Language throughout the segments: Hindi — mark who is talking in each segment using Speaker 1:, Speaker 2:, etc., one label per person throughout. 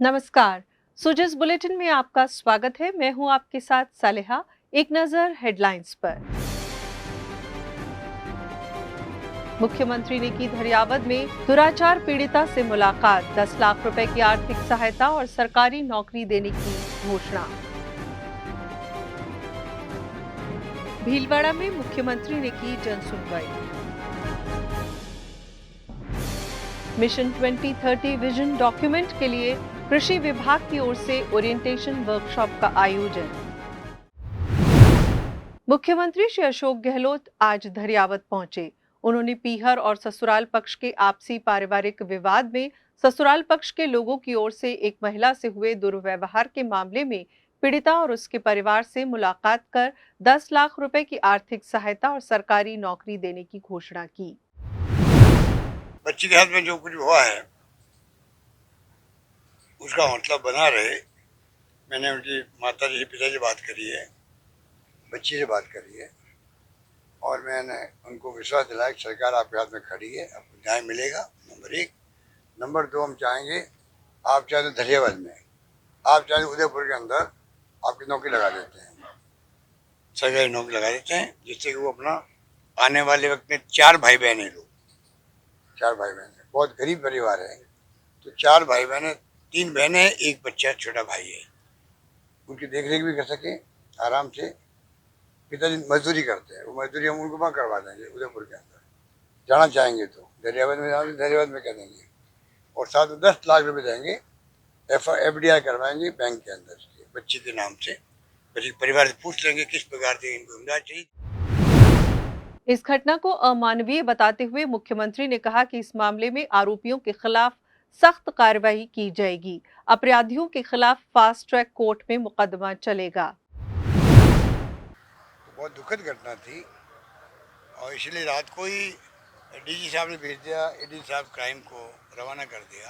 Speaker 1: नमस्कार। सुजस बुलेटिन में आपका स्वागत है। मैं हूं आपके साथ सालेहा। एक नजर हेडलाइंस पर। मुख्यमंत्री ने की धरियावद में दुराचार पीड़िता से मुलाकात, 10 लाख रुपए की आर्थिक सहायता और सरकारी नौकरी देने की घोषणा। भीलवाड़ा में मुख्यमंत्री ने की जनसुनवाई। मिशन 2030 विजन डॉक्यूमेंट के लिए कृषि विभाग की ओर से ओरिएंटेशन वर्कशॉप का आयोजन। मुख्यमंत्री श्री अशोक गहलोत आज धरियावद पहुंचे। उन्होंने पीहर और ससुराल पक्ष के आपसी पारिवारिक विवाद में ससुराल पक्ष के लोगों की ओर से एक महिला से हुए दुर्व्यवहार के मामले में पीड़िता और उसके परिवार से मुलाकात कर 10 लाख रुपए की आर्थिक सहायता और सरकारी नौकरी देने की घोषणा की।
Speaker 2: बच्ची के हाथ में जो कुछ हुआ है उसका हौसला बना रहे। मैंने उनकी माता जी पिता से बात करी है, बच्ची से बात करी है और मैंने उनको विश्वास दिलाया कि सरकार आपके हाथ में खड़ी है, आपको न्याय मिलेगा। नंबर 1। नंबर 2, हम चाहेंगे आप चाहे तो धरियावद में, आप चाहे उदयपुर के अंदर आपकी नौकरी लगा देते हैं, सरकारी नौकरी लगा देते हैं, जिससे कि वो अपना आने वाले वक्त में 4 भाई बहन हैं लोग, 4 भाई बहन है, बहुत गरीब परिवार है, तो 4 भाई बहन है, 3 बहनें हैं, एक बच्चा छोटा भाई है, उनकी देख रेख भी कर सके आराम से। पिताजी मजदूरी करते हैं, वो मजदूरी हम उनको वहाँ करवा देंगे उदयपुर के अंदर। जाना चाहेंगे तो धरियावद में जाना, धरियावद में कह देंगे और साथ में 10 लाख रुपए देंगे, FDI करवाएंगे बैंक के अंदर से बच्ची के नाम से। बच्ची परिवार से पूछ लेंगे किस प्रकार से इनको इमदाद चाहिए।
Speaker 1: इस घटना को अमानवीय बताते हुए मुख्यमंत्री ने कहा कि इस मामले में आरोपियों के खिलाफ सख्त कार्रवाई की जाएगी। अपराधियों के खिलाफ फास्ट ट्रैक कोर्ट में मुकदमा चलेगा।
Speaker 2: बहुत दुखद घटना थी और इसलिए रात को ही DG साहब ने भेज दिया, AD साहब क्राइम को रवाना कर दिया।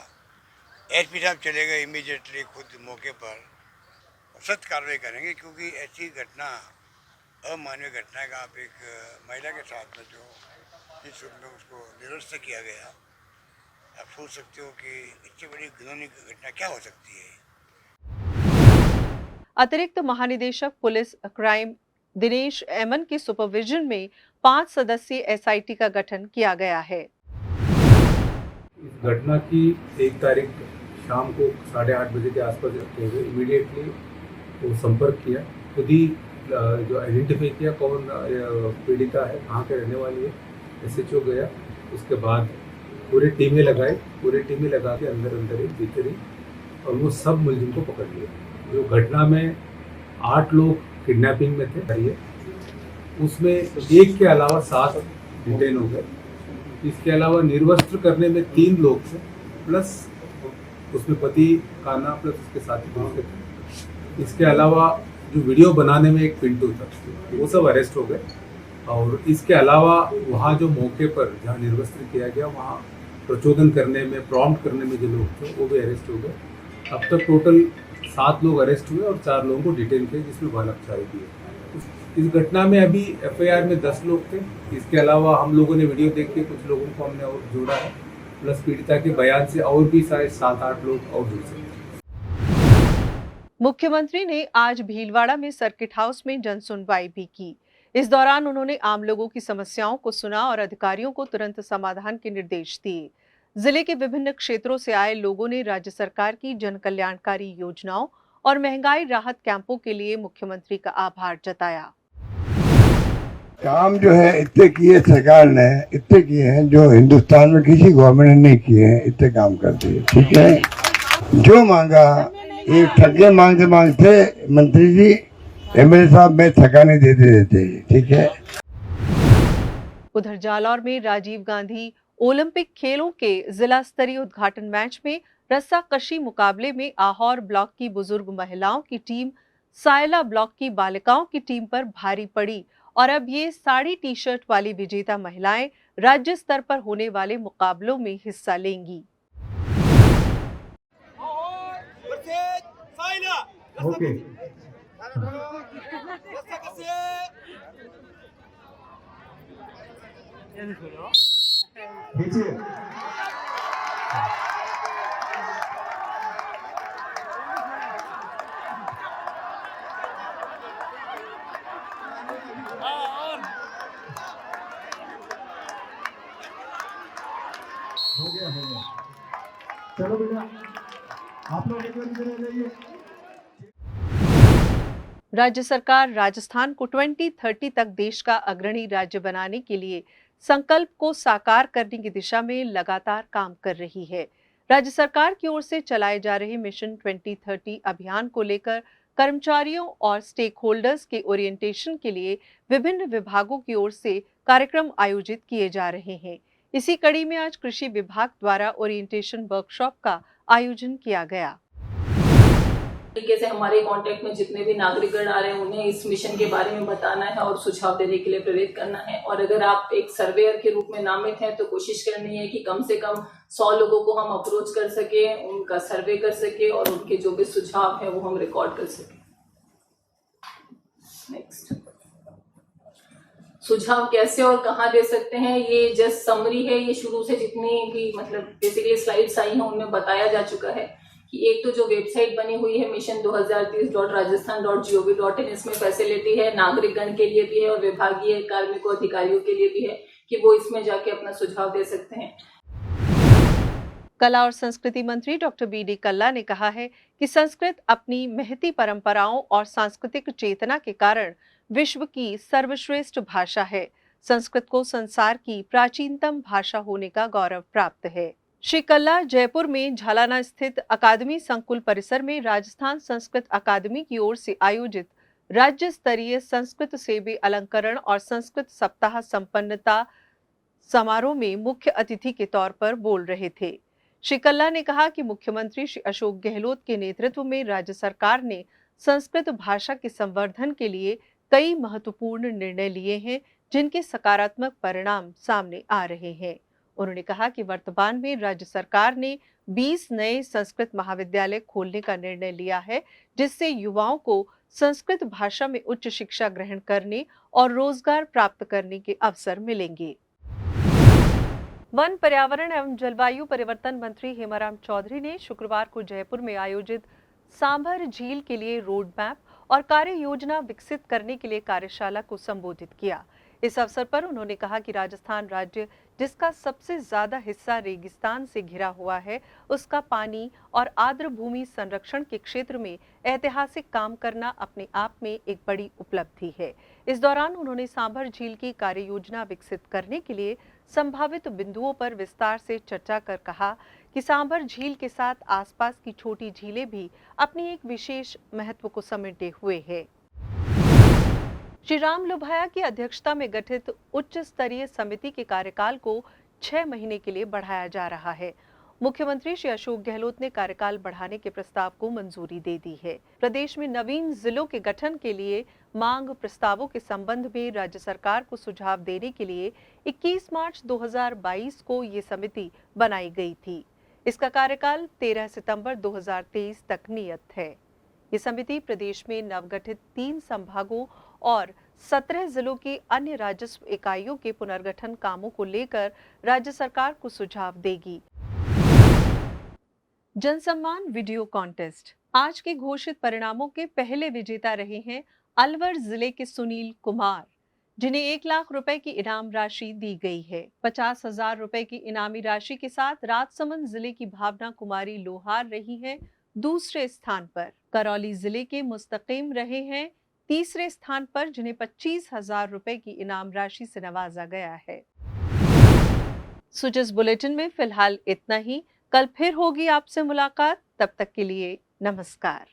Speaker 2: SP साहब चले गए इमीडिएटली खुद मौके पर, सख्त कार्रवाई करेंगे क्योंकि ऐसी घटना अमानवीय घटना का आप एक महिला के साथ में जो इस रूप में उसको निरस्त किया गया, आप सोच सकते हो कि इससे बड़ी घिनौनी घटना क्या हो सकती है।
Speaker 1: अतिरिक्त महानिदेशक पुलिस क्राइम दिनेश एमन की सुपरविजन में 5 सदस्यीय SIT का गठन किया गया है।
Speaker 3: इस घटना की 1 तारीख शाम को 8:30 बजे के आसपास रखते हुए इमीडिएटली वो संपर्क किया, खुद ही जो आइडेंटिफाई किया कौन पीड़िता है, कहाँ के रहने वाली है, SHO गया। उसके बाद पूरी टीमें लगा के अंदर ही भीतर ही और वो सब मुलजिम को पकड़ लिया। जो घटना में 8 लोग किडनैपिंग में थे, उसमें एक के अलावा 7 डिटेन हो गए। इसके अलावा निर्वस्त्र करने में 3 लोग थे, प्लस उसमें पति काना प्लस उसके साथी दूसरे थे। इसके अलावा जो वीडियो बनाने में एक पिंटू था, वो सब अरेस्ट हो गए। और इसके अलावा वहाँ जो मौके पर जहाँ निर्वस्त्र किया गया, वहाँ प्रचोदन करने में, प्रॉम्प्ट करने में जो लोग थे वो भी अरेस्ट हो गए। अब तक टोटल 7 लोग अरेस्ट हुए और 4 लोगों को डिटेन किया, जिसमें बलात्कारी भी है। इस घटना में अभी FIR में 10 लोग थे। इसके अलावा हम लोगों ने वीडियो देख के कुछ लोगों को हमने और जोड़ा है, प्लस पीड़िता के बयान से और भी शायद 7-8 लोग और जुड़ सकते हैं।
Speaker 1: मुख्यमंत्री ने आज भीलवाड़ा में सर्किट हाउस में जनसुनवाई भी की। इस दौरान उन्होंने आम लोगों की समस्याओं को सुना और अधिकारियों को तुरंत समाधान के निर्देश दिए। जिले के विभिन्न क्षेत्रों से आए लोगों ने राज्य सरकार की जन कल्याणकारी योजनाओं और महंगाई राहत कैंपों के लिए मुख्यमंत्री का आभार जताया।
Speaker 4: काम जो है इतने किए सरकार ने, इतने किए हैं जो हिंदुस्तान में किसी गवर्नमेंट ने नहीं किए हैं, इतने काम कर दिए। ठीक है, जो मांगा ये ठगे मांगते मंत्री जी, MLA साहब में थका नहीं देते। ठीक है।
Speaker 1: उधर जालौर में राजीव गांधी ओलंपिक खेलों के जिला स्तरीय उद्घाटन मैच में रस्साकशी मुकाबले में आहोर ब्लॉक की बुजुर्ग महिलाओं की टीम सायला ब्लॉक की बालिकाओं की टीम पर भारी पड़ी और अब ये साड़ी टी-शर्ट वाली विजेता महिलाएं राज्य स्तर पर होने वाले मुकाबलों में हिस्सा लेंगी।
Speaker 3: ओके।
Speaker 5: हो गया चलो बेटा आप लोग एक बार इधर आ जाइए।
Speaker 1: राज्य सरकार राजस्थान को 2030 तक देश का अग्रणी राज्य बनाने के लिए संकल्प को साकार करने की दिशा में लगातार काम कर रही है। राज्य सरकार की ओर से चलाए जा रहे मिशन 2030 अभियान को लेकर कर्मचारियों और स्टेक होल्डर्स के ओरिएंटेशन के लिए विभिन्न विभागों की ओर से कार्यक्रम आयोजित किए जा रहे हैं। इसी कड़ी में आज कृषि विभाग द्वारा ओरिएंटेशन वर्कशॉप का आयोजन किया गया।
Speaker 6: तरीके से हमारे कांटेक्ट में जितने भी नागरिकगण आ रहे हैं उन्हें इस मिशन के बारे में बताना है और सुझाव देने के लिए प्रेरित करना है। और अगर आप एक सर्वेयर के रूप में नामित हैं तो कोशिश करनी है कि कम से कम 100 लोगों को हम अप्रोच कर सके, उनका सर्वे कर सके और उनके जो भी सुझाव है वो हम रिकॉर्ड कर सके। नेक्स्ट, सुझाव कैसे और कहाँ दे सकते हैं, ये जस्ट समरी है। ये शुरू से जितनी भी मतलब बेसिकली स्लाइड्स आई हैं उनमें बताया जा चुका है कि एक तो जो वेबसाइट बनी हुई है mission2030.rajasthan.gov.in, इसमें फैसिलिटी है नागरिकगण के लिए भी है और विभागीय कार्मिकों अधिकारियों के लिए भी है कि वो इसमें जाके अपना सुझाव दे सकते हैं।
Speaker 1: कला और संस्कृति मंत्री डॉक्टर बी.डी. कल्ला ने कहा है कि संस्कृत अपनी महती परंपराओं और सांस्कृतिक चेतना के कारण विश्व की सर्वश्रेष्ठ भाषा है। संस्कृत को संसार की प्राचीनतम भाषा होने का गौरव प्राप्त है। श्री कल्ला जयपुर में झालाना स्थित अकादमी संकुल परिसर में राजस्थान संस्कृत अकादमी की ओर से आयोजित राज्य स्तरीय संस्कृत सेवी अलंकरण और संस्कृत सप्ताह संपन्नता समारोह में मुख्य अतिथि के तौर पर बोल रहे थे। श्री कल्ला ने कहा कि मुख्यमंत्री श्री अशोक गहलोत के नेतृत्व में राज्य सरकार ने संस्कृत भाषा के संवर्धन के लिए कई महत्वपूर्ण निर्णय लिए हैं, जिनके सकारात्मक परिणाम सामने आ रहे हैं। उन्होंने कहा कि वर्तमान में राज्य सरकार ने 20 नए संस्कृत महाविद्यालय खोलने का निर्णय लिया है, जिससे युवाओं को संस्कृत भाषा में उच्च शिक्षा ग्रहण करने और रोजगार प्राप्त करने के अवसर मिलेंगे। वन, पर्यावरण एवं जलवायु परिवर्तन मंत्री हेमाराम चौधरी ने शुक्रवार को जयपुर में आयोजित सांभर झील के लिए रोड मैप और कार्य योजना विकसित करने के लिए कार्यशाला को संबोधित किया। इस अवसर पर उन्होंने कहा कि राजस्थान राज्य, जिसका सबसे ज्यादा हिस्सा रेगिस्तान से घिरा हुआ है, उसका पानी और आर्द्र भूमि संरक्षण के क्षेत्र में ऐतिहासिक काम करना अपने आप में एक बड़ी उपलब्धि है। इस दौरान उन्होंने सांभर झील की कार्य योजना विकसित करने के लिए संभावित बिंदुओं पर विस्तार से चर्चा कर कहा कि सांभर झील के साथ आसपास की छोटी झीलें भी अपनी एक विशेष महत्व को समेटे हुए है। श्री राम लोभाया की अध्यक्षता में गठित उच्च स्तरीय समिति के कार्यकाल को 6 महीने के लिए बढ़ाया जा रहा है। मुख्यमंत्री श्री अशोक गहलोत ने कार्यकाल बढ़ाने के प्रस्ताव को मंजूरी दे दी है। प्रदेश में नवीन जिलों के गठन के लिए मांग प्रस्तावों के संबंध में राज्य सरकार को सुझाव देने के लिए 21 मार्च 2022 को ये समिति बनाई गई थी। इसका कार्यकाल 13 सितंबर 2023 तक नियत है। ये समिति प्रदेश में नवगठित 3 संभागों और 17 जिलों की अन्य राजस्व इकाइयों के पुनर्गठन कामों को लेकर राज्य सरकार को सुझाव देगी। जनसम्मान वीडियो कॉन्टेस्ट। आज के घोषित परिणामों के पहले विजेता रहे हैं अलवर जिले के सुनील कुमार, जिन्हें 1 लाख रुपए की इनाम राशि दी गई है। 50,000 रुपए की इनामी राशि के साथ राजसमंद जिले की भावना कुमारी लोहार रही है दूसरे स्थान पर। करौली जिले के मुस्तकीम रहे हैं तीसरे स्थान पर, जिन्हें 25,000 रुपए की इनाम राशि से नवाजा गया है। सुजस बुलेटिन में फिलहाल इतना ही। कल फिर होगी आपसे मुलाकात, तब तक के लिए नमस्कार।